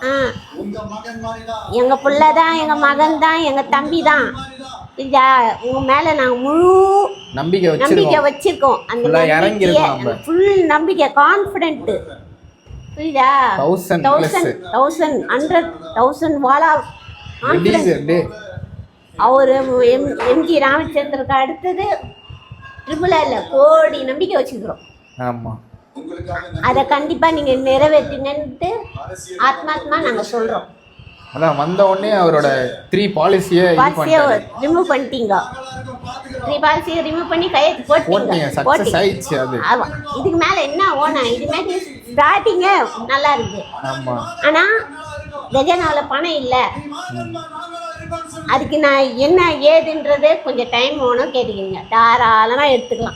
ஆ எங்கள் புள்ள தான், எங்கள் மகன் தான், எங்கள் தம்பி தான். புரியுதா? உங்கள் மேலே நாங்கள் முழு நம்பிக்கை வச்சுருக்கோம். அந்த நம்பிக்கையை ஃபுல் நம்பிக்கை, கான்ஃபிடென்ட்டு. புரியுதா? 1000 வாலா கான்ஃபிடென்ட். அவர் எம்ஜி ராமச்சந்திரக்கு அடுத்தது ட்ரிபிள் கோடி நம்பிக்கை வச்சுக்கிறோம். ஆமாம், அதை கண்டிப்பாக நீங்கள் நிறைவேற்றினன்ட்டு ஆத்மாத்மா நாங்கள் சொல்கிறோம். அதான் வந்த உடனே அவரோட 3 பாலிசியை ரிமூவ் பண்ணிட்டீங்க. 3 பாலிசியை ரிமூவ் பண்ணி கையெழுத்து போட்டீங்க. ஆமாம், இதுக்கு மேலே என்ன ஓனா? இதுமாதிரி ஸ்டார்டிங்கே நல்லா இருக்குது. ஆனால் கஜானாவில் பணம் இல்லை. அதுக்கு நான் என்ன ஏதுன்றதே கொஞ்சம் டைம் வேணும். கேட்டுக்கிங்க, தாராளமாக எடுத்துக்கோங்க.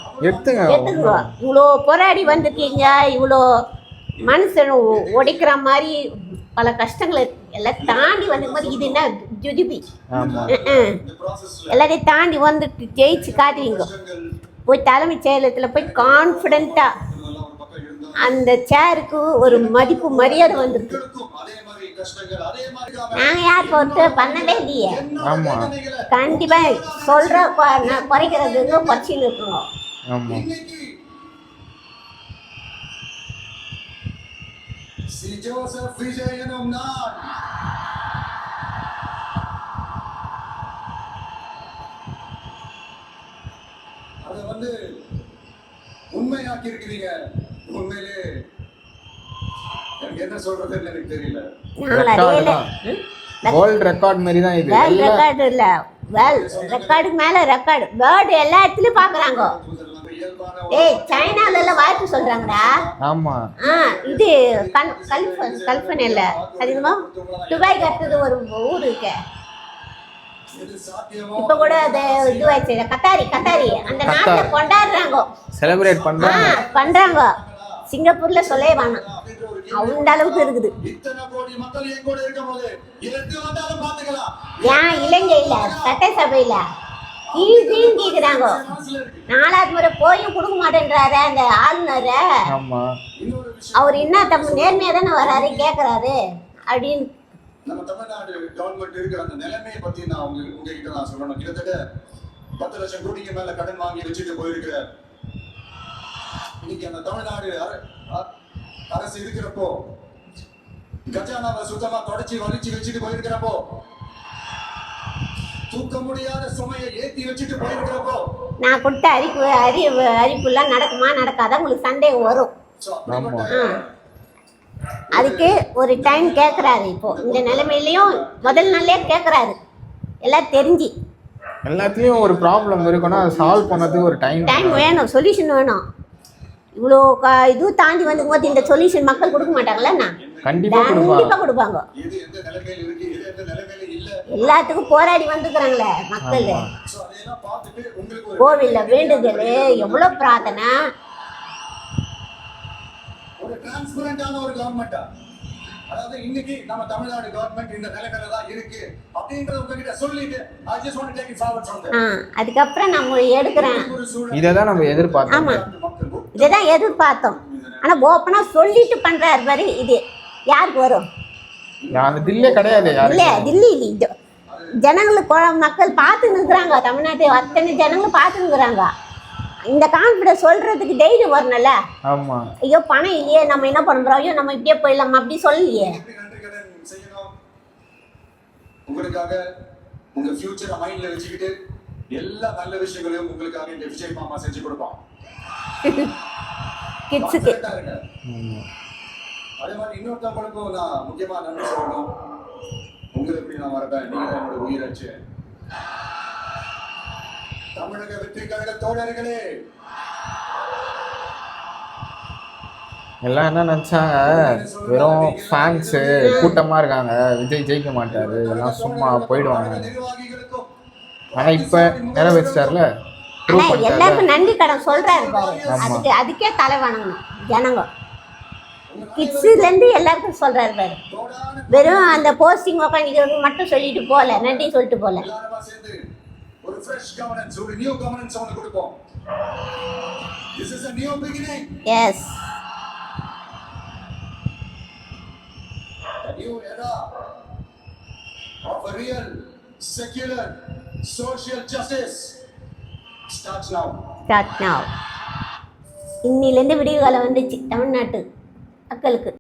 இவ்வளோ போராடி வந்துருக்கீங்க, இவ்வளோ மனுஷன் உடைக்கிற மாதிரி பல கஷ்டங்களை எல்லாம் தாண்டி வந்துக்கும்போது இது என்ன ஜுஜுபி எல்லாத்தையும் தாண்டி வந்துட்டு ஜெயிச்சு காட்டுவீங்க. போய் தலைமைச் செயலகத்தில் போய் கான்ஃபிடென்ட்டாக அந்த சேருக்கு ஒரு மதிப்பு மரியாதை வந்துருக்கு. நாங்கள் யார் பொறுத்து பண்ணவே இல்லையே. கண்டிப்பாக சொல்கிற குறைக்கிறதுக்கு பச்சின்னு இருக்கணும். அதை வந்து உண்மையாக்கி இருக்கிறீங்க. உண்மையிலே எனக்கு என்ன சொல்றதுன்னு எனக்கு தெரியல. வேர்ல்ட் ரெக்கார்ட் மாதிரி தான் இது. வேர்ல்ட் ரெக்கார்ட் இல்ல, வேர்ல்ட் ரெக்கார்டுக்கு மேல ரெக்கார்ட். வேர்ல்ட் எல்லா இடத்துலயும் பாக்குறாங்க. ஏய், சைனால எல்லாம் வாழ்த்து சொல்றாங்கடா. ஆமா, இது கல்பனை இல்ல, அதுமா துபாய்க்கு அடுத்தது ஒரு ஊர் இருக்கு. இப்ப கூட அது இதுவாயிடுச்சு, கத்தாரி அந்த நாட்டை கொண்டாடுறாங்க, செலிப்ரேட் பண்றாங்க. சிங்கப்பூர்ல சொல்லே வேணாம், அந்த அளவுக்கு இருக்குது. ஏன் இலங்கையில சட்டசபையில கீழ்கீழ் கேக்குறாங்க. 4வது முறை போயும் கொடுக்க மாட்டேன்றாரு அந்த ஆளுநர். அவர் என்ன தம்ம நேர்மையா தானே வராரு, கேக்குறாரு அப்படின்னு. நம்ம தமிழ்நாடு கவர்மெண்ட் இருக்கிற அந்த நிலைமையை பத்தி நான் உங்ககிட்ட நான் சொல்லணும். கிட்டத்தட்ட 10 லட்சம் கோடிக்கு மேல கடன் வாங்கி வச்சுட்டு போயிருக்கிறார். இன்னைக்கு அந்த தமிழ்நாடு அரசு இருக்கிறப்போ, கஜானாவை சுத்தமா தொடச்சி வலிச்சு வச்சுட்டு போயிருக்கிறப்போ, தூக்க முடியாத சுமையை ஏத்தி வச்சுட்டு போயிருக்கிறப்போ, நான் கொடுத்த அறிவுலாம் நடக்குமா நடக்காத உங்களுக்கு சந்தேகம் வரும். அதுக்கு ஒரு டைம் கேட்குறாரு. இப்போ இந்த நிலைமையிலையும் முதல் நாளே கேட்குறாரு. எல்லாம் தெரிஞ்சு எல்லாத்துலேயும் ஒரு ப்ராப்ளம் இருக்குன்னா அதை சால்வ் பண்ணதுக்கு ஒரு டைம் வேணும், சொல்யூஷன் வேணும். இவ்வளோ இது தாண்டி வந்துக்கும்போது இந்த சொல்யூஷன் மக்கள் கொடுக்க மாட்டாங்களா? கண்டிப்பாக கொடுப்பாங்க. எல்லாத்துக்கும் போராடி வந்துக்கிறாங்களே மக்கள். கோவிலில் வேண்டுதல், எவ்வளோ பிரார்த்தனை. ஒரு டிரான்ஸ்பரண்டான ஒரு கவர்மெண்டா, அதாவது இன்னைக்கு நம்ம தமிழ்நாடு கவர்மெண்ட் இந்த நிலைமையில தான் இருக்கு அப்படிங்கறத உங்ககிட்ட சொல்லிட்டு I just want to take it forward from there. அதுக்கப்புறம் நம்ம எடுக்கிறேன். இததான் நம்ம எதிர்பார்த்தோம். ஆமா, இததான் எதிர்பார்த்தோம். ஆனா ஓப்பனா சொல்லிட்டு பண்றாரு பாரு. இது யாருக்கு வரும்? தில்லியே கிடையாது. இல்ல, தில்லி இது ஜனங்களுக்கு மக்கள் பார்த்து நிற்கிறாங்க. தமிழ்நாட்டு அத்தனை ஜனங்களும் பார்த்து நிற்கிறாங்க. இந்த கான்ஃபிடன்ஸ் சொல்றதுக்கு தைரியம் வரணும்ல. ஆமா, ஐயோ பணம் இல்லையே, நம்ம என்ன பண்றோம், ஐயோ நம்ம இப்படியே போயிடலாம் அப்படி சொல்லலையே. உங்களுக்காக உங்க ஃபியூச்சரை மைண்ட்ல வச்சுக்கிட்டு எல்லா நல்ல விஷயங்களையும் உங்களுக்காக இந்த விஜய் மாமா செஞ்சு கொடுப்பான். கிட்ஸுக்கு அதே மாதிரி இன்னொருத்தவங்களுக்கும் நான் முக்கியமா நன்றி சொல்லணும். உங்களை எப்படி நான் வரப்பேன், நீங்க தான் என்னோட உயிராச்சு. தமிழக வெற்றி கழக தோழர்களே, எல்லாம் என்ன நினைச்சாங்க, வெறும் ஃபேன்ஸு கூட்டமா இருக்காங்க, விஜய் ஜெயிக்க மாட்டாரு, எல்லாம் சும்மா போயிடுவாங்க. ஆனா இப்ப நிறைவேற்றிட்டார்ல, எல்லாருக்கும் நன்றி கடன் சொல்றாரு பாரு. அதுக்கே தலை வணங்கணும் ஜனங்க. கிட்ஸ்ல இருந்து எல்லாருக்கும் சொல்றாரு பாரு. வெறும் அந்த போஸ்டிங் உட்காந்து மட்டும் சொல்லிட்டு போல, நன்றி சொல்லிட்டு போல. ஒரு fresh governance, ஒரு new governance அவனுக்கு கொடுப்போம். This is a new beginning. Yes. new era of a real secular social justice starts now. Start now. இன்னிலேருந்து விடிவு காலம் வந்துச்சு தமிழ்நாட்டு மக்களுக்கு.